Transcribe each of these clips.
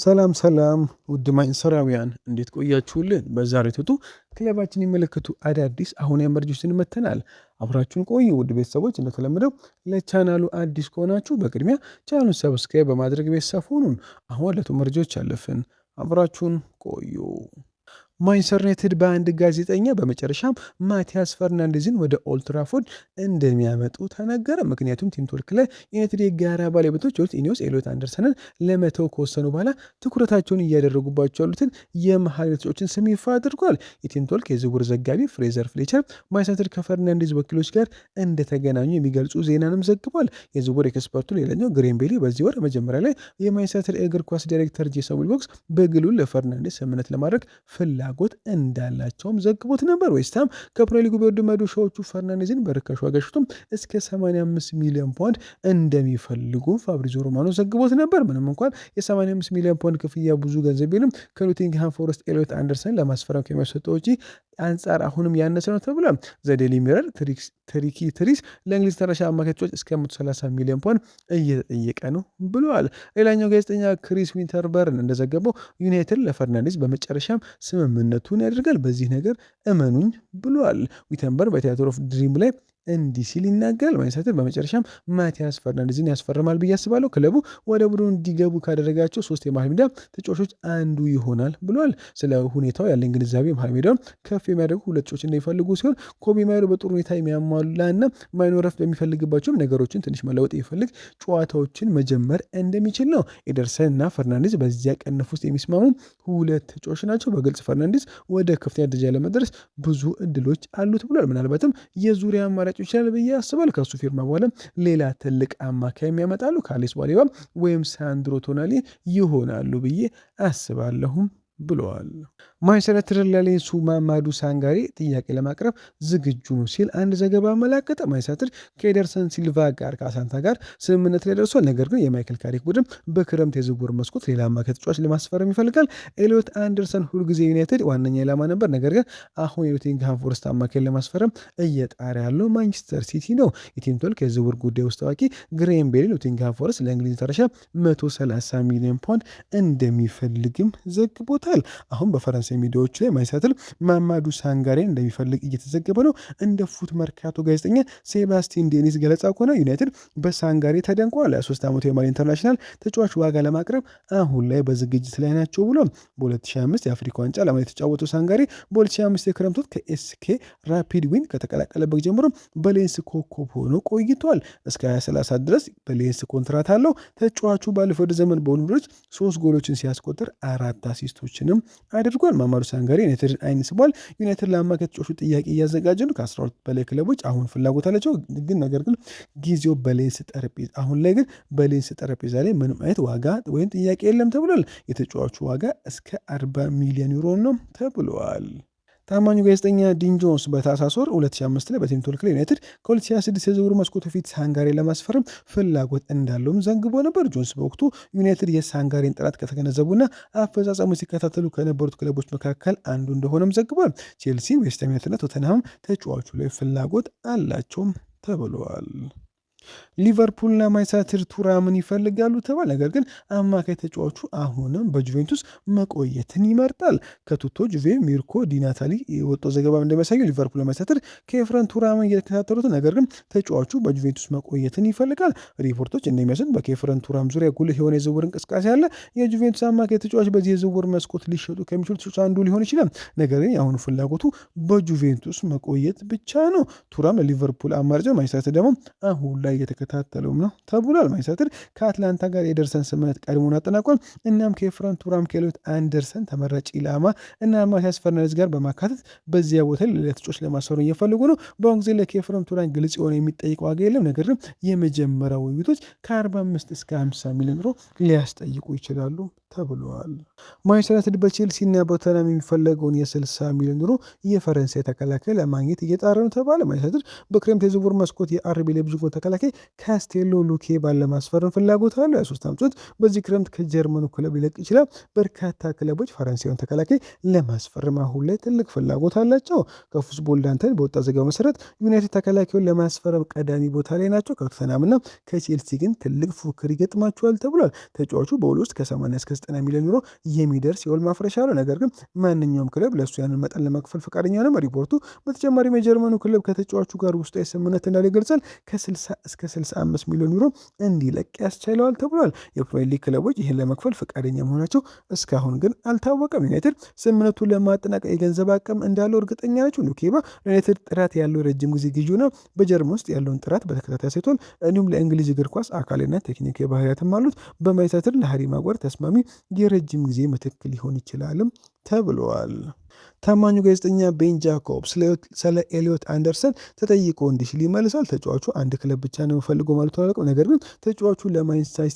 ሰላም ሰላም ውድ ማንሰራውያን እንዴት ቆያችሁልን? በዛሬው ትቱ ክለባችን የሚመለከቱ አዳዲስ አሁን ያመረጁትን መተናል። አብራችሁን ቆዩ ውድ ቤተሰቦች። እንደተለመደው ለቻናሉ አዲስ ከሆናችሁ በቅድሚያ ቻናሉን ሰብስክራይብ በማድረግ ቤተሰብ ሁኑን። አሁን ለቱ መረጃዎች አለፍን። አብራችሁን ቆዩ። ማንቸስተር ዩናይትድ በአንድ ጋዜጠኛ በመጨረሻም ማቲያስ ፈርናንዴዝን ወደ ኦልትራፎርድ እንደሚያመጡ ተነገረ። ምክንያቱም ቲም ቶክ ላይ ዩናይትድ የጋራ ባለቤቶች የሆኑት ኢኒዮስ ኤሊዮት አንደርሰንን ለመተው ከወሰኑ በኋላ ትኩረታቸውን እያደረጉባቸው ያሉትን የመሀል ተጫዋቾችን ስም ይፋ አድርጓል። የቲም ቶክ የዝውውር ዘጋቢ ፍሬዘር ፍሌቸር ማንቸስተር ዩናይትድ ከፈርናንዴዝ ወኪሎች ጋር እንደተገናኙ የሚገልጹ ዜናንም ዘግቧል። የዝውውር ኤክስፐርቱ ሌላኛው ግሬም ቤሊ በዚህ ወር መጀመሪያ ላይ የማንቸስተር ዩናይትድ እግር ኳስ ዳይሬክተር ጄሰን ዊልኮክስ በግሉ ለፈርናንዴዝ ስምምነት ለማድረግ ፍላጎት እንዳላቸውም ዘግቦት ነበር። ዌስትሃም ከፕሪሚየር ሊጉ ቢወርዱ መዶሻዎቹ ፈርናንዴዝን በርካሽ ዋጋ ሽጡም እስከ 85 ሚሊዮን ፓውንድ እንደሚፈልጉ ፋብሪዚዮ ሮማኖ ዘግቦት ነበር። ምንም እንኳን የ85 ሚሊዮን ፓውንድ ክፍያ ብዙ ገንዘብ ቢሆንም ከኖቲንግሃም ፎረስት ኤሊዮት አንደርሰን ለማስፈረም ከሚያሰጠው ወጪ አንጻር አሁንም ያነሰ ነው ተብሏል። ዘዴሊ ሚረር ትሪኪ ትሪስ ለእንግሊዝ ተረሻ አማካይ ተጫዋች እስከ 130 ሚሊዮን ፓውንድ እየተጠየቀ ነው ብለዋል። ሌላኛው ጋዜጠኛ ክሪስ ዊንተርበርን እንደዘገበው ዩናይትድ ለፈርናንዴዝ በመጨረሻም ስምምነቱን ያደርጋል። በዚህ ነገር እመኑኝ ብለዋል። ዊተንበር በቲያትር ኦፍ ድሪም ላይ እንዲህ ሲል ይናገራል። ማንቸስተር ዩናይትድ በመጨረሻም ማቲያስ ፈርናንዴዝን ያስፈርማል ብዬ አስባለሁ። ክለቡ ወደ ቡድኑ እንዲገቡ ካደረጋቸው 3 የመሃል ሜዳ ተጫዋቾች አንዱ ይሆናል ብሏል። ስለ ሁኔታው ያለን ግንዛቤ መሃል ሜዳውን ከፍ የሚያደርጉ 2 ተጫዋቾች እንደሚፈልጉ ሲሆን ኮቢ ማይኖ በጥሩ ሁኔታ የሚያሟላና ማይኖ ረፍት በሚፈልግባቸውም ነገሮችን ትንሽ መለወጥ የሚፈልግ ጨዋታዎችን መጀመር እንደሚችል ነው። ኤደርሰን እና ፈርናንዴዝ በዚያ ቀንፍ ውስጥ የሚስማሙ 2 ተጫዋቾች ናቸው። በግልጽ ፈርናንዴዝ ወደ ከፍተኛ ደረጃ ለመድረስ ብዙ እድሎች አሉት ብሏል። ምናልባትም የዙሪያ አማራጭ ይችላል ብዬ አስባለሁ። ከሱ ፊርማ በኋላ ሌላ ትልቅ አማካይ የሚያመጣሉ ካሌስ ባሌባ ወይም ሳንድሮ ቶናሊ ይሆናሉ ብዬ አስባለሁም ብለዋል። ማንቸስተር ዩናይትድ ለሌንሱ ማማዱ ሳንጋሬ ጥያቄ ለማቅረብ ዝግጁ ነው ሲል አንድ ዘገባ አመላከተ። ማንቸስተር ዩናይትድ ከኤደርሰን ሲልቫ ጋር ከአሳንታ ጋር ስምምነት ላይ ደርሷል። ነገር ግን የማይክል ካሪክ ቡድን በክረምት የዝውውር መስኮት ሌላ አማካይ ተጫዋች ለማስፈረም ይፈልጋል። ኤሊዮት አንደርሰን ሁልጊዜ ዩናይትድ ዋነኛ ኢላማ ነበር። ነገር ግን አሁን የኖቲንግሃም ፎረስት አማካይ ለማስፈረም እየጣረ ያለው ማንቸስተር ሲቲ ነው። የቲም ቶክ የዝውውር ጉዳይ ውስጥ ታዋቂ ግሬም ቤሊ ኖቲንግሃም ፎረስት ለእንግሊዝ ተረሻ 130 ሚሊዮን ፓውንድ እንደሚፈልግም ዘግቦታል። አሁን በፈረንሳይ ሚዲያዎች ላይ ማንቸስተር ማማዱ ሳንጋሬን እንደሚፈልግ እየተዘገበ ነው። እንደ ፉት መርካቶ ጋዜጠኛ ሴባስቲን ዴኒስ ገለጻ ከሆነ ዩናይትድ በሳንጋሬ ተደንቋል። 23 ዓመቱ የማሊ ኢንተርናሽናል ተጫዋች ዋጋ ለማቅረብ አሁን ላይ በዝግጅት ላይ ናቸው ብሎ በ2005 የአፍሪካ ዋንጫ ለማለት የተጫወተው ሳንጋሬ በ2005 የክረምት ወቅት ከኤስኬ ራፒድ ዊን ከተቀላቀለበት ጀምሮ በሌንስ ኮከብ ሆኖ ቆይቷል። እስከ 2030 ድረስ በሌንስ ኮንትራት አለው። ተጫዋቹ ባለፈው ዘመን በሆኑ ቡድኖች 3 ጎሎችን ሲያስቆጥር 4 አሲስቶችንም አድርጓል። ማማዱ ሳንጋሬ ዩናይትድ አይን ስቧል። ዩናይትድ ለአማካይ ተጫዋቹ ጥያቄ እያዘጋጀ ነው። ከ12 በላይ ክለቦች አሁን ፍላጎት አላቸው። ነገር ግን ጊዜው በሌንስ ጠረጴዛ አሁን ላይ ግን በሌንስ ጠረጴዛ ላይ ምንም አይነት ዋጋ ወይም ጥያቄ የለም ተብሏል። የተጫዋቹ ዋጋ እስከ 40 ሚሊዮን ዩሮ ነው ተብሏል። ታማኙ ጋዜጠኛ ዲን ጆንስ በታህሳስ ወር 2005 ላይ በቲም ቶክ ላይ ዩናይትድ ከ2026 የዝውውር መስኮት በፊት ሳንጋሬ ለማስፈረም ፍላጎት እንዳለውም ዘግቦ ነበር። ጆንስ በወቅቱ ዩናይትድ የሳንጋሬን ጥራት ከተገነዘቡና አፈጻጸሙ ሲከታተሉ ከነበሩት ክለቦች መካከል አንዱ እንደሆነም ዘግቧል። ቼልሲ፣ ዌስትሃም ዩናይትድና ቶተንሃም ተጫዋቹ ላይ ፍላጎት አላቸውም ተብለዋል። ሊቨርፑልና ማንቸስተር ቱራምን ይፈልጋሉ ተባል። ነገር ግን አማካይ ተጫዋቹ አሁንም በጁቬንቱስ መቆየትን ይመርጣል። ከቱቶ ጁቬ ሚርኮ ዲናታሊ የወጣው ዘገባ እንደሚያሳየው ሊቨርፑል ማንቸስተር ከኤፍረን ቱራምን እየተከታተሉት፣ ነገር ግን ተጫዋቹ በጁቬንቱስ መቆየትን ይፈልጋል። ሪፖርቶች እንደሚያሳዩት በኬፍረን ቱራም ዙሪያ ጉልህ የሆነ የዝውውር እንቅስቃሴ አለ። የጁቬንቱስ አማካይ ተጫዋች በዚህ የዝውውር መስኮት ሊሸጡ ከሚችሉ ተጫዋች አንዱ ሊሆን ይችላል። ነገር ግን የአሁኑ ፍላጎቱ በጁቬንቱስ መቆየት ብቻ ነው። ቱራም ለሊቨርፑል አማራጭ፣ ማንቸስተር ደግሞ አሁን ላይ እየተከታተለውም ነው ተብሏል። ማንቸስተር ከአትላንታ ጋር የደርሰን ስምምነት ቀድሞውን አጠናቋል። እናም ከኤፍረን ቱራም ከኤሊዮት አንደርሰን ተመራጭ ኢላማ እና ማቲያስ ፈርናንዴዝ ጋር በማካተት በዚያ ቦታ ሌላ ተጫዋች ለማስፈረም እየፈለጉ ነው። በአሁኑ ጊዜ ለኤፍረን ቱራም ግልጽ የሆነ የሚጠይቅ ዋጋ የለም። ነገር ግን የመጀመሪያው ውይይቶች ከ45 እስከ 50 ሚሊዮን ዩሮ ሊያስጠይቁ ይችላሉ ተብሏል። ማንቸስተር ዩናይትድ በቼልሲ እና በቶተንሃም የሚፈለገውን የ60 ሚሊዮን ዩሮ የፈረንሳይ ተከላካይ ለማግኘት እየጣረ ነው ተባለ። ማንቸስተር በክረምት የዝውውር መስኮት የአርቢ ላይፕዚግ ተከላካይ ተከላካይ ካስቴሎ ሉኬባን ለማስፈረም ፍላጎት አለው። 23 ዓመት በዚህ ክረምት ከጀርመኑ ክለብ ሊለቅ ይችላል። በርካታ ክለቦች ፈረንሳዩን ተከላካይ ለማስፈረም አሁን ላይ ትልቅ ፍላጎት አላቸው። ከፉትቦል ዳንተን በወጣ ዘገባ መሰረት ዩናይትድ ተከላካዩን ለማስፈረም ቀዳሚ ቦታ ላይ ናቸው። ከቶተንሃምና ከቼልሲ ግን ትልቅ ፉክክር ይገጥማቸዋል ተብሏል። ተጫዋቹ በውል ውስጥ ከ80 እስከ 90 ሚሊዮን ዩሮ የሚደርስ የውል ማፍረሻ አለው። ነገር ግን ማንኛውም ክለብ ለእሱ ያንን መጠን ለመክፈል ፈቃደኛ ነው ሪፖርቱ። በተጨማሪም የጀርመኑ ክለብ ከተጫዋቹ ጋር ውስጣዊ ስምምነት እንዳለ ይገልጻል። ከ60 እስከ 65 ሚሊዮን ዩሮ እንዲለቅ ያስችለዋል ተብሏል። የፕሪሚየር ሊግ ክለቦች ይህን ለመክፈል ፈቃደኛ መሆናቸው እስካሁን ግን አልታወቀም። ዩናይትድ ስምምነቱን ለማጠናቀቅ የገንዘብ አቅም እንዳለው እርግጠኛ ናቸው። ሉኬባ ለዩናይትድ ጥራት ያለው ረጅም ጊዜ ግዢ ነው። በጀርመን ውስጥ ያለውን ጥራት በተከታታይ አሳይቷል። እንዲሁም ለእንግሊዝ እግር ኳስ አካልና ቴክኒካዊ ባህሪያትም አሉት። በማንቸስተር ለሃሪ ማጓር ተስማሚ የረጅም ጊዜ ምትክ ሊሆን ይችላልም ተብለዋል። ታማኙ ጋዜጠኛ ቤን ጃኮብ ስለ ኤሊዮት አንደርሰን ተጠይቆ እንዲህ ሲል ይመልሳል። ተጫዋቹ አንድ ክለብ ብቻ ነው የምፈልገው ማለቱ አላውቅም። ነገር ግን ተጫዋቹ ለማንቸስተር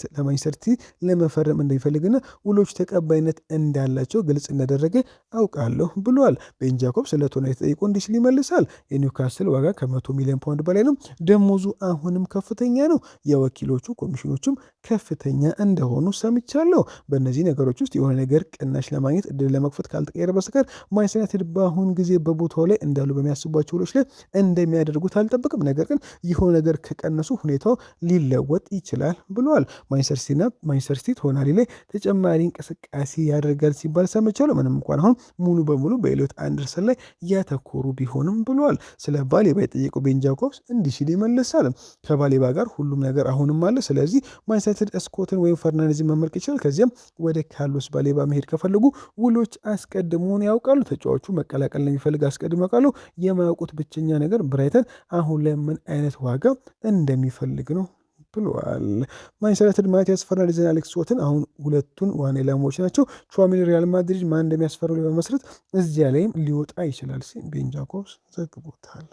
ሲቲ ለመፈረም እንደሚፈልግና ውሎች ተቀባይነት እንዳላቸው ግልጽ እንዳደረገ አውቃለሁ ብሏል። ቤን ጃኮብ ስለ ቶና ተጠይቆ እንዲህ ሲል ይመልሳል። የኒውካስል ዋጋ ከ100 ሚሊዮን ፓውንድ በላይ ነው። ደሞዙ አሁንም ከፍተኛ ነው። የወኪሎቹ ኮሚሽኖችም ከፍተኛ እንደሆኑ ሰምቻለሁ። በእነዚህ ነገሮች ውስጥ የሆነ ነገር ቅናሽ ለማግኘት እድል ለመክፈት ካልተቀየረ በስተቀር ማንቸስተር ዩናይትድ በአሁን ጊዜ በቦታው ላይ እንዳሉ በሚያስቧቸው ውሎች ላይ እንደሚያደርጉት አልጠብቅም። ነገር ግን የሆነ ነገር ከቀነሱ ሁኔታው ሊለወጥ ይችላል ብለዋል። ማንቸስተር ሲቲ ቶናሊ ላይ ተጨማሪ እንቅስቃሴ ያደርጋል ሲባል ሰምቻለሁ። ምንም እንኳን አሁን ሙሉ በሙሉ በኤሊዮት አንደርሰን ላይ ያተኮሩ ቢሆንም ብለዋል። ስለ ባሌባ የጠየቀው ቤን ጃኮብስ እንዲህ ሲል ይመልሳል። ከባሌባ ጋር ሁሉም ነገር አሁንም አለ። ስለዚህ ማንቸስተር ዩናይትድ ስኮትን ወይም ፈርናንዴዝን መመልከት ይችላል። ከዚያም ወደ ካርሎስ ባሌባ መሄድ ከፈለጉ ውሎች አስቀድሞን ያውቃሉ። ተጫዋቹ መቀላቀል ለሚፈልግ አስቀድሞ ያውቃሉ። የማያውቁት ብቸኛ ነገር ብራይተን አሁን ላይ ምን አይነት ዋጋ እንደሚፈልግ ነው ብለዋል። ማንቸስተር ዩናይትድ ማቲያስ ፈርናንዴዝና አሌክስ ስኮትን አሁን ሁለቱን ዋና ኢላማዎች ናቸው። ቹዋሜኒ ሪያል ማድሪድ ማን እንደሚያስፈርም በመስረት እዚያ ላይም ሊወጣ ይችላል ሲል ቤን ጃኮብስ ዘግቦታል።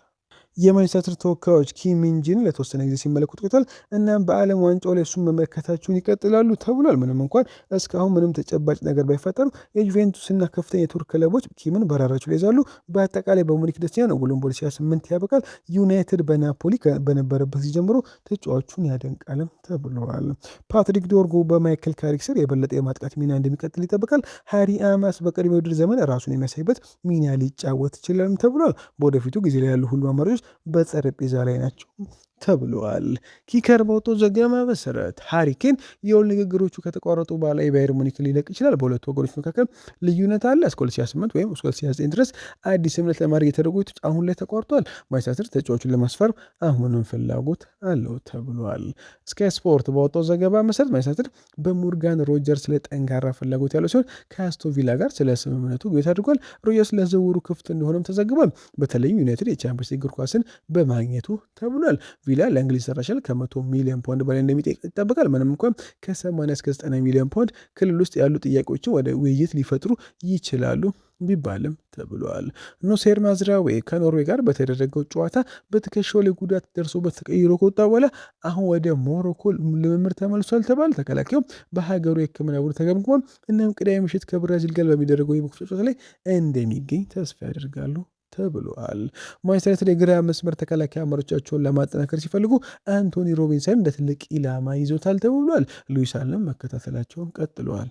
የማንቸስተር ተወካዮች ኪም ሚንጂን ለተወሰነ ጊዜ ሲመለከቱ ቆይተዋል። እናም በዓለም ዋንጫው ላይ እሱን መመልከታቸውን ይቀጥላሉ ተብሏል። ምንም እንኳን እስካሁን ምንም ተጨባጭ ነገር ባይፈጠርም የዩቬንቱስና ከፍተኛ የቱርክ ክለቦች ኪምን በራራቸው ላይ ይዛሉ። በአጠቃላይ በሙኒክ ደስተኛ ነው። ውሉን በ2028 ያበቃል። ዩናይትድ በናፖሊ በነበረበት ጊዜ ጀምሮ ተጫዋቹን ያደንቃልም ተብለዋል። ፓትሪክ ዶርጉ በማይክል ካሪክ ስር የበለጠ የማጥቃት ሚና እንደሚቀጥል ይጠበቃል። ሃሪ አማስ በቀድሞ የውድድር ዘመን ራሱን የሚያሳይበት ሚና ሊጫወት ይችላልም ተብሏል። በወደፊቱ ጊዜ ላይ ያሉ ሁሉ አማራጮች በጠረጴዛ ላይ ናቸው ተብለዋል። ኪከር በወጣው ዘገባ መሰረት ሃሪኬን የውል ንግግሮቹ ከተቋረጡ በኋላ የባየር ሙኒክ ሊለቅ ይችላል። በሁለቱ ወገኖች መካከል ልዩነት አለ። እስከ 2008 ወይም እስከ 2009 ድረስ አዲስ እምነት ለማድረግ የተደረጉ አሁን ላይ ተቋርጧል። ማንቸስተር ተጫዋቹን ለማስፈረም አሁንም ፍላጎት አለው ተብሏል። ስካይ ስፖርት በወጣው ዘገባ መሰረት ማንቸስተር በሞርጋን ሮጀርስ ላይ ጠንካራ ፍላጎት ያለው ሲሆን ከአስቶን ቪላ ጋር ስለ ስምምነቱ ግቤት አድርጓል። ሮጀርስ ለዝውውሩ ክፍት እንደሆነም ተዘግቧል። በተለይም ዩናይትድ የቻምፒየንስ ሊግ እግር ኳስን በማግኘቱ ተብሏል። ቪላ ለእንግሊዝ ተራሻል ከ100 ሚሊዮን ፓውንድ በላይ እንደሚጠይቅ ይጠበቃል። ምንም እንኳን ከ80 እስከ 90 ሚሊዮን ፓውንድ ክልል ውስጥ ያሉ ጥያቄዎችን ወደ ውይይት ሊፈጥሩ ይችላሉ ቢባልም ተብሏል። ኖሴር ማዝራዌ ከኖርዌይ ጋር በተደረገው ጨዋታ በትከሻው ላይ ጉዳት ደርሶበት ተቀይሮ ከወጣ በኋላ አሁን ወደ ሞሮኮ ልምምድ ተመልሷል ተባለ። ተከላካዩ በሀገሩ የሕክምና ቡድን ተገምግሟል። እናም ቅዳሜ ምሽት ከብራዚል ጋር በሚደረገው የቦክስ ጨዋታ ላይ እንደሚገኝ ተስፋ ያደርጋሉ ተብሏል። ማንቸስተር ዩናይትድ የግራ መስመር ተከላካይ አማራጮቻቸውን ለማጠናከር ሲፈልጉ አንቶኒ ሮቢንሰን እንደ ትልቅ ኢላማ ይዞታል ተብሏል። ሉዊስ አልንም መከታተላቸውን ቀጥለዋል።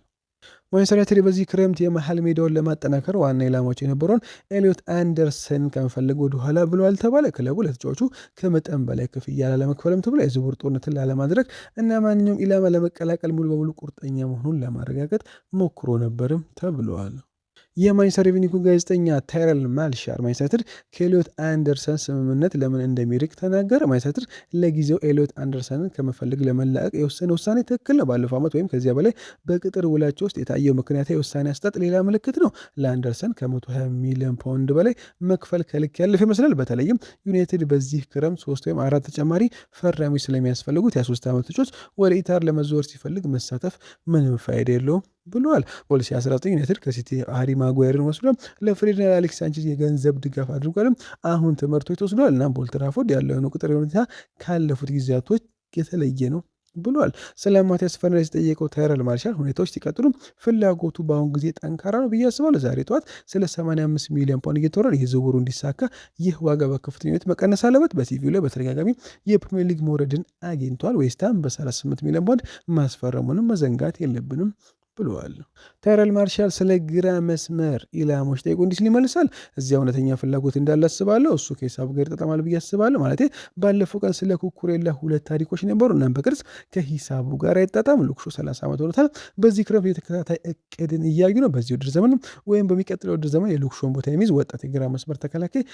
ማንቸስተር ዩናይትድ በዚህ ክረምት የመሀል ሜዳውን ለማጠናከር ዋና ኢላማቸው የነበረውን ኤሊዮት አንደርሰን ከመፈለግ ወደኋላ ብለዋል ተባለ። ክለቡ ለተጫዋቹ ከመጠን በላይ ክፍያ ላለመክፈልም ተብሎ የዝውውር ጦርነትን ላለማድረግ እና ማንኛውም ኢላማ ለመቀላቀል ሙሉ በሙሉ ቁርጠኛ መሆኑን ለማረጋገጥ ሞክሮ ነበርም ተብለዋል። የማንቸስተር ኢቭኒንግ ጋዜጠኛ ታይረል ማልሻር ማንቸስተር ከኤሊዮት አንደርሰን ስምምነት ለምን እንደሚርቅ ተናገረ። ማንቸስተር ለጊዜው ኤሊዮት አንደርሰንን ከመፈለግ ለመላቀቅ የወሰነ ውሳኔ ትክክል ነው። ባለፈው ዓመት ወይም ከዚያ በላይ በቅጥር ውላቸው ውስጥ የታየው ምክንያታዊ የውሳኔ አሰጣጥ ሌላ ምልክት ነው። ለአንደርሰን ከ120 ሚሊዮን ፓውንድ በላይ መክፈል ከልክ ያለፈ ይመስላል። በተለይም ዩናይትድ በዚህ ክረምት 3 ወይም 4 ተጨማሪ ፈራሚዎች ስለሚያስፈልጉት የ3 ዓመት ተጫዋች ወደ ኢታር ለመዘወር ሲፈልግ መሳተፍ ምንም ፋይዳ የለውም ብለዋል። በ2019 ዩናይትድ ከሲቲ ሃሪ ማጓየርን ወስዷል። ለፍሬድና ለአሌክስ ሳንቼዝ የገንዘብ ድጋፍ አድርጓልም። አሁን ትምህርቶች ተወስዷል እና በኦልድ ትራፎርድ ያለውን ቅጥር ሁኔታ ካለፉት ጊዜያቶች የተለየ ነው ብሏል። ስለ ማቲያስ ፈርናንዴዝ የጠየቀው ታይረል ማርሻል ሁኔታዎች ሲቀጥሉ ፍላጎቱ በአሁን ጊዜ ጠንካራ ነው ብዬ አስባለሁ። ዛሬ ጠዋት ስለ 85 ሚሊዮን ፓውንድ እየተወራ ይህ ዝውውሩ እንዲሳካ ይህ ዋጋ በከፍተኛ ሁኔታ መቀነስ አለበት። በሲቪው ላይ በተደጋጋሚ የፕሪሚየር ሊግ መውረድን አግኝቷል። ዌስትሃም በ38 ሚሊዮን ፓውንድ ማስፈረሙንም መዘንጋት የለብንም ብለዋል። ታይረል ማርሻል ስለ ግራ መስመር ኢላሞች ጠይቆ እንዲህ ሲል ይመልሳል። እዚያ እውነተኛ ፍላጎት እንዳለ አስባለሁ። እሱ ከሂሳቡ ጋር ይጠቀማል ብዬ አስባለሁ። ማለት ባለፈው ቀን ስለ ኩኩሬላ 2 ታሪኮች ነበሩ። እናም በቅርጽ ከሂሳቡ ጋር አይጣጣም። ሉክሾ 30 ዓመት ሆኖታል። በዚህ ክረምት የተከታታይ እቅድን እያዩ ነው። በዚህ ውድድር ዘመን ወይም በሚቀጥለው ውድድር ዘመን የሉክሾን ቦታ የሚይዝ ወጣት የግራ መስመር ተከላካይ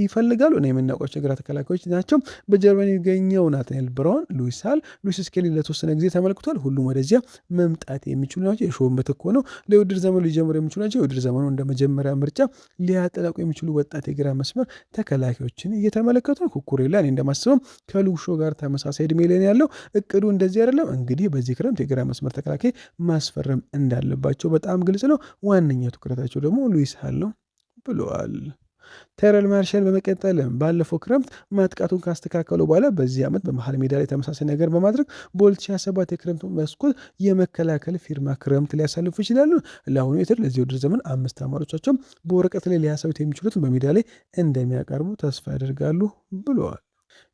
ይፈልጋሉ እና የምናውቃቸው የግራ ተከላካዮች ናቸው። በጀርመን የሚገኘው ናትናኤል ብራውን፣ ሉዊስ ሃል፣ ሉዊስ ስኬሊ ለተወሰነ ጊዜ ተመልክቷል። ሁሉም ወደዚያ መምጣት የሚችሉ ናቸው። የሾውን ምትክ ሆነው ለውድድር ዘመኑ ሊጀምሩ የሚችሉ ናቸው። የውድድር ዘመኑ እንደ መጀመሪያ ምርጫ ሊያጠናቁ የሚችሉ ወጣት የግራ መስመር ተከላካዮችን እየተመለከቱ ነው። ኩኩሬላ እኔ እንደማስበው ከሉክሾ ጋር ተመሳሳይ እድሜ ላይ ያለው እቅዱ እንደዚህ አይደለም። እንግዲህ በዚህ ክረምት የግራ መስመር ተከላካይ ማስፈረም እንዳለባቸው በጣም ግልጽ ነው። ዋነኛው ትኩረታቸው ደግሞ ሉዊስ ሃል ነው ብለዋል። ታይረል ማርሻል በመቀጠልም ባለፈው ክረምት ማጥቃቱን ካስተካከሉ በኋላ በዚህ ዓመት በመሀል ሜዳ ላይ ተመሳሳይ ነገር በማድረግ በ2027 የክረምቱ መስኮት የመከላከል ፊርማ ክረምት ሊያሳልፉ ይችላሉ። ለአሁኑ ዩናይትድ ለዚህ ውድድር ዘመን 5 አማራጮቻቸው በወረቀት ላይ ሊያሳዩት የሚችሉትን በሜዳ ላይ እንደሚያቀርቡ ተስፋ ያደርጋሉ ብለዋል።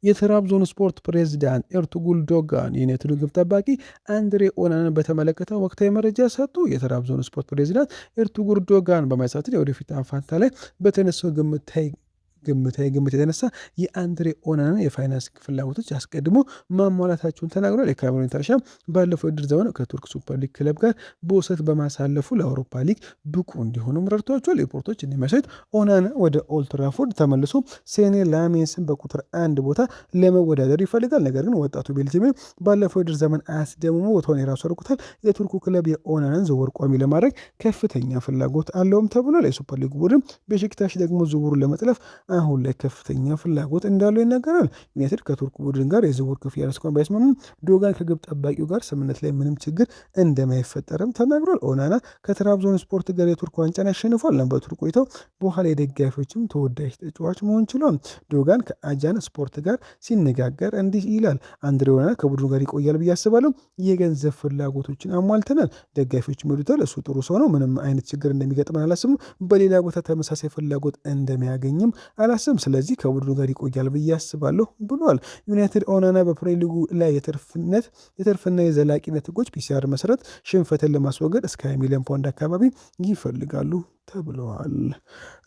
የትራብዞን ስፖርት ፕሬዚዳንት ኤርቱጉል ዶጋን የዩናይትድ ግብ ጠባቂ አንድሬ ኦናናን በተመለከተ ወቅታዊ መረጃ ሰጡ። የትራብዞን ስፖርት ፕሬዚዳንት ኤርቱጉል ዶጋን በማይሳትን የወደፊት አንፋታ ላይ በተነሳው ግምት የተነሳ የአንድሬ ኦናናን የፋይናንስ ፍላጎቶች አስቀድሞ ማሟላታቸውን ተናግሯል። የካሜሩን ኢንተርናሽናል ባለፈው ውድድር ዘመን ከቱርክ ሱፐር ሊግ ክለብ ጋር በውሰት በማሳለፉ ለአውሮፓ ሊግ ብቁ እንዲሆኑም ረድቷቸዋል። ሪፖርቶች እንደሚያሳዩት ኦናና ወደ ኦልድ ትራፎርድ ተመልሶ ሴኔ ላሜንስን በቁጥር 1 ቦታ ለመወዳደር ይፈልጋል። ነገር ግን ወጣቱ ቤልጅየም ባለፈው ውድድር ዘመን አያስደምሞ ቦታውን የራሱ አድርጎታል። የቱርኩ ክለብ የኦናናን ዝውውር ቋሚ ለማድረግ ከፍተኛ ፍላጎት አለውም ተብሏል። የሱፐር ሊግ ቡድን ቤሺክታሽ ደግሞ ዝውውሩን ለመጥለፍ አሁን ላይ ከፍተኛ ፍላጎት እንዳለው ይነገራል። ዩናይትድ ከቱርክ ቡድን ጋር የዝውውር ክፍያ እስካሁን ባይስማሙም ዶጋን ከግብ ጠባቂው ጋር ስምምነት ላይ ምንም ችግር እንደማይፈጠርም ተናግሯል። ኦናና ከትራብዞን ስፖርት ጋር የቱርክ ዋንጫን ያሸንፏል። በቱርክ ቆይተው በኋላ የደጋፊዎችም ተወዳጅ ተጫዋች መሆን ችሏል። ዶጋን ከአጃን ስፖርት ጋር ሲነጋገር እንዲህ ይላል። አንድሬ ኦናና ከቡድኑ ጋር ይቆያል ብዬ አስባለሁ። የገንዘብ ፍላጎቶችን አሟልተናል። ደጋፊዎች ይሉታል። እሱ ጥሩ ሰው ነው። ምንም አይነት ችግር እንደሚገጥመን አላስብም። በሌላ ቦታ ተመሳሳይ ፍላጎት እንደሚያገኝም አላስብም። ስለዚህ ከቡድኑ ጋር ይቆያል ብዬ አስባለሁ ብሏል። ዩናይትድ ኦናና በፕሪሚየር ሊጉ ላይ የትርፍና የዘላቂነት ህጎች ፒሲአር መሰረት ሽንፈትን ለማስወገድ እስከ 20 ሚሊዮን ፓውንድ አካባቢ ይፈልጋሉ ተብለዋል።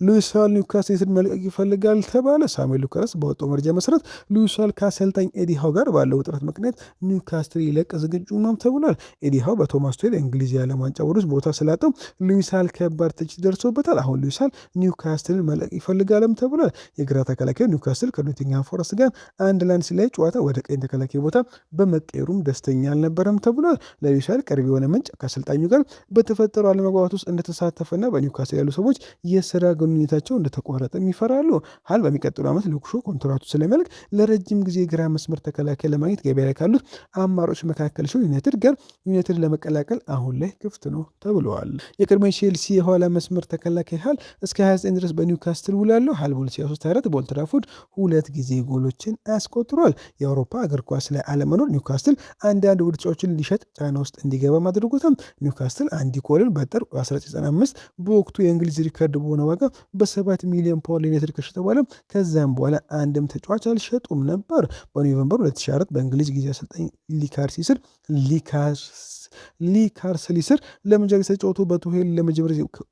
ሉዊስ ሃል ኒውካስል መልቀቅ ይፈልጋል ተባለ። ሳሙኤል ሉካስ በወጣው መረጃ መሰረት ሉዊስ ሃል ከአሰልጣኝ ኤዲ ሃው ጋር ባለው ውጥረት ምክንያት ኒውካስትል ይለቅ ዝግጁ ነው ተብሏል። ኤዲ ሃው በቶማስ ቱሄል የእንግሊዝ የዓለም ዋንጫ ውስጥ ቦታ ስላጠው ሉዊስ ሃል ከባድ ትችት ደርሶበታል። አሁን ሉዊስ ሃል ኒውካስትልን መልቀቅ ይፈልጋልም ተብሏል። የግራ ተከላካይ ኒውካስትል ከኖቲንግሃም ፎረስት ጋር 1-1 ሲለያይ ጨዋታ ወደ ቀኝ ተከላካይ ቦታ በመቀየሩም ደስተኛ አልነበረም ተብሏል። ለሉዊስ ሃል ቅርብ የሆነ ምንጭ ከአሰልጣኙ ጋር በተፈጠሩ አለመግባባት ውስጥ እንደተሳተፈና በኒውካስትል ያሉ ሰዎች የስራ ግንኙነታቸው እንደተቋረጠም ይፈራሉ። ሃል በሚቀጥሉ ዓመት ሉክሾ ኮንትራቱ ስለሚያልቅ ለረጅም ጊዜ ግራ መስመር ተከላካይ ለማግኘት ገበያ ላይ ካሉት አማራጮች መካከል ሲሆን ዩናይትድ ለመቀላቀል አሁን ላይ ክፍት ነው ተብለዋል። የቀድሞ ቼልሲ የኋላ መስመር ተከላካይ ሃል እስከ 29 ድረስ በኒውካስትል ውላለው። ሃል በ2023 በኦልድ ትራፎርድ 2 ጊዜ ጎሎችን አስቆጥሯል። የአውሮፓ እግር ኳስ ላይ አለመኖር ኒውካስትል አንዳንድ ውድ ተጫዋቾችን ሊሸጥ ጫና ውስጥ እንዲገባ አድርጎታል። ኒውካስትል አንዲ ኮልን በጥር 1995 በወቅቱ የእንግሊዝ ሪከርድ በሆነ ዋጋ በ7 ሚሊዮን ፓውንድ ዩናይትድ ከሸጠ በኋላ ከዛም በኋላ አንድም ተጫዋች አልሸጡም ነበር። በኖቬምበር 2004 በእንግሊዝ ጊዜ አሰልጣኝ ሊካርስሊ ስር ለመጀመሪያ ተጫውቶ በቱሄል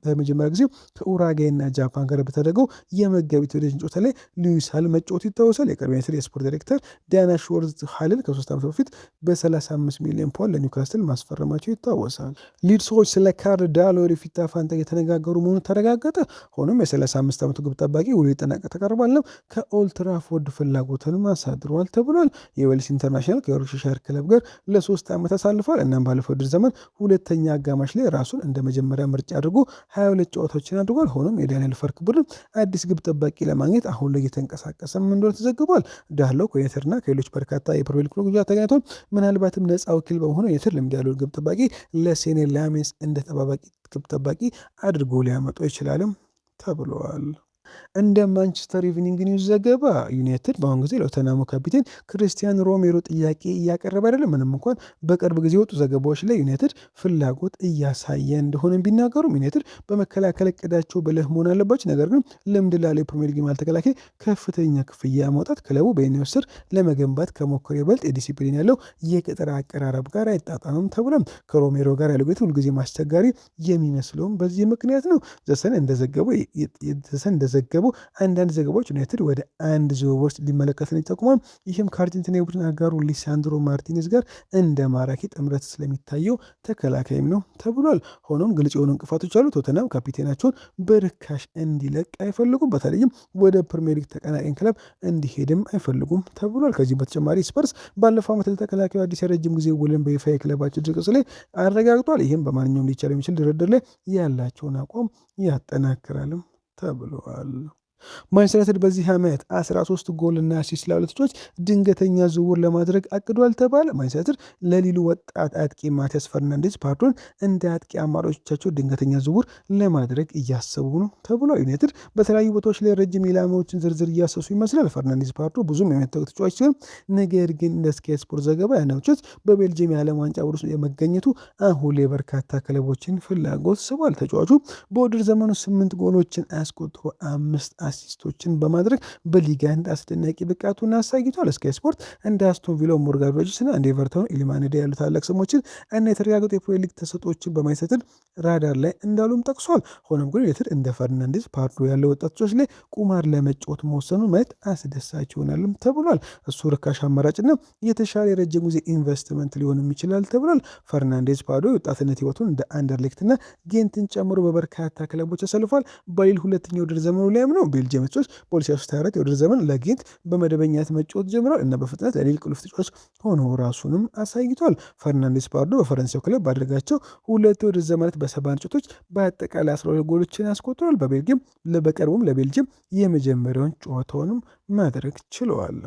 ለመጀመሪያ ጊዜ ከኡራጋይና ጃፓን ጋር በተደረገው የመጋቢት ወደጅን ጨዋታ ላይ ሉዊስ ሃል መጫወቱ ይታወሳል። የቀድሞ ዩናይትድ የስፖርት ዳይሬክተር ዳና ሽወርዝ ሃልን ከ3 ዓመት በፊት በ35 ሚሊዮን ፓውንድ ለኒውካስትል ማስፈረማቸው ይታወሳል። ሊድሶች ስለ ካርዳሎ ፊታ ፋንታ የተነጋገሩ መሆኑ ተረጋገጠ። ሆኖም የ35 ዓመቱ ግብ ጠባቂ ውሉ ሊጠናቀቅ ተቃርቧል ነው ከኦልድ ትራፎርድ ፍላጎትን አሳድሯል ተብሏል። የዌልስ ኢንተርናሽናል ከዮርክሻየር ክለብ ጋር ለ3 ዓመት አሳልፏል። እናም ባለፈው ውድድር ዘመን ሁለተኛ አጋማሽ ላይ ራሱን እንደ መጀመሪያ ምርጫ አድርጎ 22 ጨዋታዎችን አድርጓል። ሆኖም የዳንኤል ፈርክ ቡድን አዲስ ግብ ጠባቂ ለማግኘት አሁን ላይ እየተንቀሳቀሰም እንደሆነ ተዘግቧል። ዳህለው ከዩናይትድና ከሌሎች በርካታ የፕሪሚየር ሊግ ክለቦች ጋር ተገናኝቷል። ምናልባትም ነፃ ወኪል በመሆኑ ዩናይትድ ልምድ ያለው ግብ ጠባቂ ለሴኔ ላሜንስ እንደ ተባባቂ ግብ ጠባቂ አድርጎ ሊያመጡ ይችላልም ተብለዋል። እንደ ማንቸስተር ኢቭኒንግ ኒውስ ዘገባ ዩናይትድ በአሁኑ ጊዜ ለቶተንሃሙ ካፒቴን ክርስቲያን ሮሜሮ ጥያቄ እያቀረበ አይደለም። ምንም እንኳን በቅርብ ጊዜ የወጡ ዘገባዎች ላይ ዩናይትድ ፍላጎት እያሳየ እንደሆነ ቢናገሩም ዩናይትድ በመከላከል እቅዳቸው ብልህ መሆን አለባቸው። ነገር ግን ልምድ ላለው የፕሪሚየር ሊግ መሃል ተከላካይ ከፍተኛ ክፍያ ማውጣት ክለቡ በዩናይትድ ስር ለመገንባት ከሞከረ ይበልጥ የዲሲፕሊን ያለው የቅጥር አቀራረብ ጋር አይጣጣምም ተብሏል። ከሮሜሮ ጋር ያለው ቤት ሁልጊዜ አስቸጋሪ የሚመስለውም በዚህ ምክንያት ነው። ዘሰን እንደዘገበው አንዳንድ ዘገባዎች ዩናይትድ ወደ አንድ ዝውውር ሊመለከትን ይጠቁማል። ይህም ከአርጀንቲና የቡድን አጋሩ ሊሳንድሮ ማርቲኔዝ ጋር እንደ ማራኪ ጥምረት ስለሚታየው ተከላካይም ነው ተብሏል። ሆኖም ግልጽ የሆኑ እንቅፋቶች አሉ። ቶተንሃም ካፒቴናቸውን በርካሽ እንዲለቅ አይፈልጉም። በተለይም ወደ ፕሪሚየር ሊግ ተቀናቃኝ ክለብ እንዲሄድም አይፈልጉም ተብሏል። ከዚህም በተጨማሪ ስፐርስ ባለፈው ዓመት ለተከላካዩ አዲስ የረጅም ጊዜ ውልን በይፋ የክለባቸው ድረገጽ ላይ አረጋግጧል። ይህም በማንኛውም ሊቻል የሚችል ድርድር ላይ ያላቸውን አቋም ያጠናክራልም ተብለዋል። ማንቸስተር ዩናይትድ በዚህ ዓመት 13 ጎልና አሲስት ላሉት ተጫዋች ድንገተኛ ዝውውር ለማድረግ አቅዷል ተባለ። ማንቸስተር ዩናይትድ ለሊሉ ወጣት አጥቂ ማቲያስ ፈርናንዴዝ ፓርዶን እንደ አጥቂ አማራጮቻቸው ድንገተኛ ዝውውር ለማድረግ እያሰቡ ነው ተብሏል። ዩናይትድ በተለያዩ ቦታዎች ላይ ረጅም ኢላማዎችን ዝርዝር እያሰሱ ይመስላል። ፈርናንዴዝ ፓርዶ ብዙም የሚታወቅ ተጫዋች ሲሆን ነገር ግን እንደ ስካይ ስፖርት ዘገባ ያናውቾት በቤልጅየም የዓለም ዋንጫ ውስጥ የመገኘቱ አሁን ላይ በርካታ ክለቦችን ፍላጎት ስቧል። ተጫዋቹ በውድድር ዘመኑ 8 ጎሎችን አስቆጥሮ 5 አሲስቶችን በማድረግ በሊጋ አንድ አስደናቂ ብቃቱን አሳይቷል። ስካይ ስፖርት እንደ አስቶን ቪላ፣ ሞርጋን ሮጀርስና እንደ ኤቨርተኑ ኢሊማንዳ ያሉ ታላቅ ስሞችን እና የተረጋገጡ የፕሪሚየር ሊግ ተሰጥኦችን በማይሰጥን ራዳር ላይ እንዳሉም ጠቅሷል። ሆኖም ግን ዩናይትድ እንደ ፈርናንዴዝ ፓርዶ ያለ ወጣቶች ላይ ቁማር ለመጫወት መወሰኑ ማየት አስደሳች ይሆናልም ተብሏል። እሱ ርካሽ አማራጭና የተሻለ የረጅም ጊዜ ኢንቨስትመንት ሊሆንም ይችላል ተብሏል። ፈርናንዴዝ ፓርዶ የወጣትነት ህይወቱን እንደ አንደርሌክትና ጌንትን ጨምሮ በበርካታ ክለቦች ተሰልፏል። በሊል ሁለተኛ ውድድር ዘመኑ ላይም ነው ቤልጅየም ተጫዋች በ2024 የውድድር ዘመን ለጌንት በመደበኛነት መጫወት ጀምሯል እና በፍጥነት ለሊል ቁልፍ ተጫዋች ሆኖ ራሱንም አሳይቷል። ፈርናንዴዝ ፓርዶ በፈረንሳዩ ክለብ ባደረጋቸው 2 የውድድር ዘመናት በ70 ጨዋታዎች በአጠቃላይ 12 ጎሎችን ያስቆጥሯል። በቅርቡም ለቤልጅየም የመጀመሪያውን ጨዋታውንም ማድረግ ችለዋል።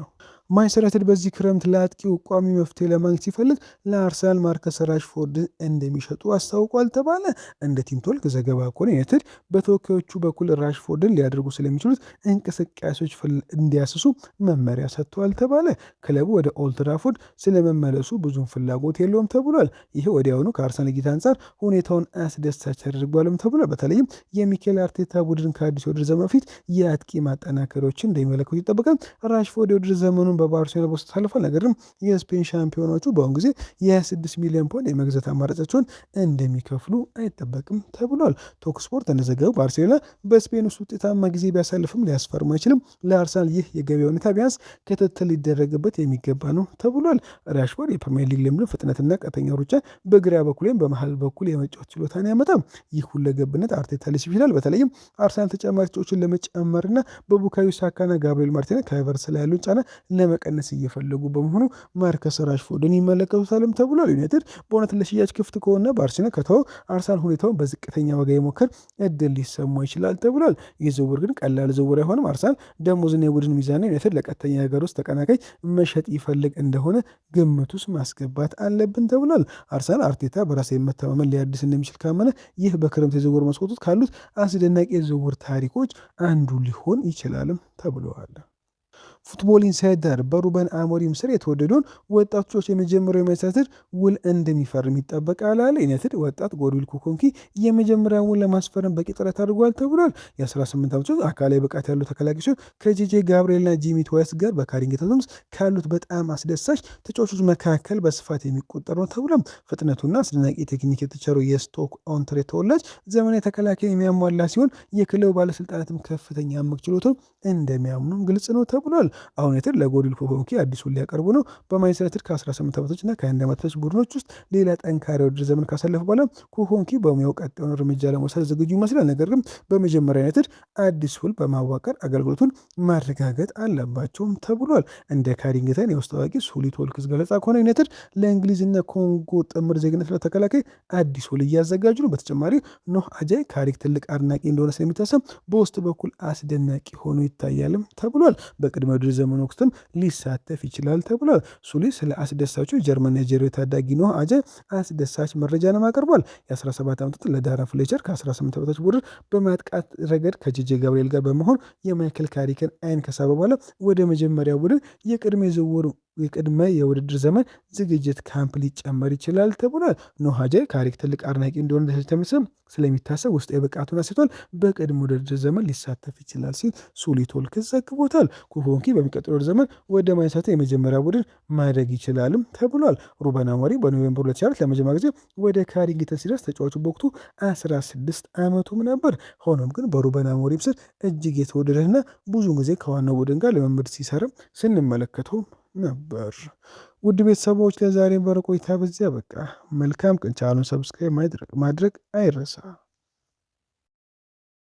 ማንቸስተር ዩናይትድ በዚህ ክረምት ለአጥቂው ቋሚ መፍትሄ ለማግኘት ሲፈልግ ለአርሰናል ማርከስ ራሽፎርድን እንደሚሸጡ አስታውቋል ተባለ። እንደ ቲም ቶልክ ዘገባ ከሆነ ዩናይትድ በተወካዮቹ በኩል ራሽፎርድን ሊያደርጉ ስለሚችሉት እንቅስቃሴዎች እንዲያስሱ መመሪያ ሰጥተዋል ተባለ። ክለቡ ወደ ኦልድ ትራፎርድ ስለመመለሱ ብዙም ፍላጎት የለውም ተብሏል። ይህ ወዲያውኑ ከአርሰናል እይታ አንጻር ሁኔታውን አስደሳች ያደርጓልም ተብሏል። በተለይም የሚኬል አርቴታ ቡድን ከአዲስ የውድድር ዘመን በፊት የአጥቂ ማጠናከሪያዎችን እንደሚመለከቱ ይጠበቃል። ራሽፎርድ የውድድር ዘመኑን በባርሴሎና ውስጥ ታልፏል። ነገር ግን የስፔን ሻምፒዮኖቹ በአሁኑ ጊዜ የ26 ሚሊዮን ፓውንድ የመግዛት አማራጫቸውን እንደሚከፍሉ አይጠበቅም ተብሏል። ቶክ ስፖርት እንደዘገበው ባርሴሎና በስፔን ውስጥ ውጤታማ ጊዜ ቢያሳልፍም ሊያስፈርሙ አይችልም። ለአርሰናል ይህ የገበያ ሁኔታ ቢያንስ ክትትል ሊደረግበት የሚገባ ነው ተብሏል። ራሽፎርድ የፕሪሚየር ሊግ ልምድ፣ ፍጥነትና ቀጥተኛ ሩጫ በግራ በኩል ወይም በመሀል በኩል የመጫወት ችሎታን ያመጣም። ይህ ሁለገብነት አርቴታ ሊስብ ይችላል። በተለይም አርሰናል ተጨማሪ ተጫዋቾችን ለመጨመርና በቡካዮ ሳካና ጋብሪኤል ማርቲኔዝ ከቨርስ ላይ ያሉን ጫና ለመቀነስ እየፈለጉ በመሆኑ ማርከስ ራሽፎርድን ይመለከቱታልም ተብሏል። ዩናይትድ በእውነት ለሽያጭ ክፍት ከሆነ በአርሰናል ከተወው አርሰናል ሁኔታውን በዝቅተኛ ዋጋ የሞከር እድል ሊሰማው ይችላል ተብሏል። ይህ ዝውውር ግን ቀላል ዝውውር አይሆንም። አርሰናል ደሞዝና የቡድን ሚዛን ዩናይትድ ለቀጥተኛ ሀገር ውስጥ ተቀናቃኝ መሸጥ ይፈልግ እንደሆነ ግምት ውስጥ ማስገባት አለብን ተብሏል። አርሰናል አርቴታ በራስ የመተማመን ሊያድስ እንደሚችል ካመነ ይህ በክረምት የዝውውር መስኮት ውስጥ ካሉት አስደናቂ የዝውውር ታሪኮች አንዱ ሊሆን ይችላልም ተብለዋል። ፉትቦል ኢንሳይደር በሩበን አሞሪም ስር የተወደደውን ወጣቶች የመጀመሪያው የማንቸስተር ውል እንደሚፈርም ይጠበቃል አለ። ዩናይትድ ወጣት ጎድዊል ኩኮንኪ የመጀመሪያውን ውል ለማስፈረም በቂ ጥረት አድርጓል ተብሏል። የ18 ዓመቱ አካላዊ ብቃት ያለው ተከላካይ ሲሆን ከጄጄ ጋብርኤልና ጂሚ ቶዋይስ ጋር በካሪንግተን ውስጥ ካሉት በጣም አስደሳች ተጫዋቾች መካከል በስፋት የሚቆጠር ነው ተብሏል። ፍጥነቱና አስደናቂ ቴክኒክ የተቸረው የስቶክ ኦን ትሬንት ተወላጅ ዘመናዊ ተከላካይ የሚያሟላ ሲሆን የክለቡ ባለስልጣናትም ከፍተኛ አምክ ችሎታው እንደሚያምኑ ግልጽ ነው ተብሏል። አሁን ዩናይትድ ለጎድዊል ኩኮንኪ አዲሱን ሊያቀርቡ ነው። በማንቸስተር ዩናይትድ ከ18 ዓመቶችና ከ21 ዓመቶች ቡድኖች ውስጥ ሌላ ጠንካራ ውድድር ዘመን ካሳለፈ በኋላ ኩኮንኪ በሙያው ቀጣዩን እርምጃ ለመውሰድ ዝግጁ ይመስላል። ነገር ግን በመጀመሪያ ዩናይትድ አዲስ ውል በማዋቀር አገልግሎቱን ማረጋገጥ አለባቸውም ተብሏል። እንደ ካሪንግተን የውስጥ አዋቂ ሱሊ ቶልክስ ገለጻ ከሆነ ዩናይትድ ለእንግሊዝና ኮንጎ ጥምር ዜግነት ለተከላካይ አዲስ ውል እያዘጋጁ ነው። በተጨማሪ ኖህ አጃይ ካሪክ ትልቅ አድናቂ እንደሆነ ስለሚታሰብ በውስጥ በኩል አስደናቂ ሆኖ ይታያልም ተብሏል። በቅድመ በውድድር ዘመኑ ወቅትም ሊሳተፍ ይችላል ተብሏል። ሱሊ ስለ አስደሳቹ ጀርመን ናይጄሪያ ታዳጊ ኖህ አጀ አስደሳች መረጃንም አቅርቧል። የ17 ዓመቱ ለዳራ ፍሌቸር ከ18 ዓመቶች ቡድን በማጥቃት ረገድ ከጄጄ ጋብርኤል ጋር በመሆን የማይክል ካሪክን አይን ከሳበ በኋላ ወደ መጀመሪያ ቡድን የቅድመ የውድድር ዘመን ዝግጅት ካምፕ ሊጨመር ይችላል ተብሏል። ኖህ አጀ ካሪክ ትልቅ አድናቂ እንደሆነ ስለሚታሰብ ውስጣዊ ብቃቱን አስቷል። በቅድመ ውድድር ዘመን ሊሳተፍ ይችላል ሲል ሱሊ ቶልክስ ዘግቦታል። ኩሆንኪ በሚቀጥለው ዘመን ወደ ማንቸስተር የመጀመሪያ ቡድን ማደግ ይችላልም ተብሏል። ሩበን አሞሪም በኖቬምበር 2004 ለመጀመሪያ ጊዜ ወደ ካሪንግተን ሲደርስ ተጫዋቹ በወቅቱ 16 ዓመቱም ነበር። ሆኖም ግን በሩበን አሞሪም ስር እጅግ የተወደደና ብዙ ጊዜ ከዋናው ቡድን ጋር ልምምድ ሲሰራ ስንመለከተው ነበር። ውድ ቤተሰቦች ለዛሬ በረ ቆይታ በዚያ በቃ። መልካም ቀን። ቻናሉን ሰብስክራይብ ማድረግ አይረሳ።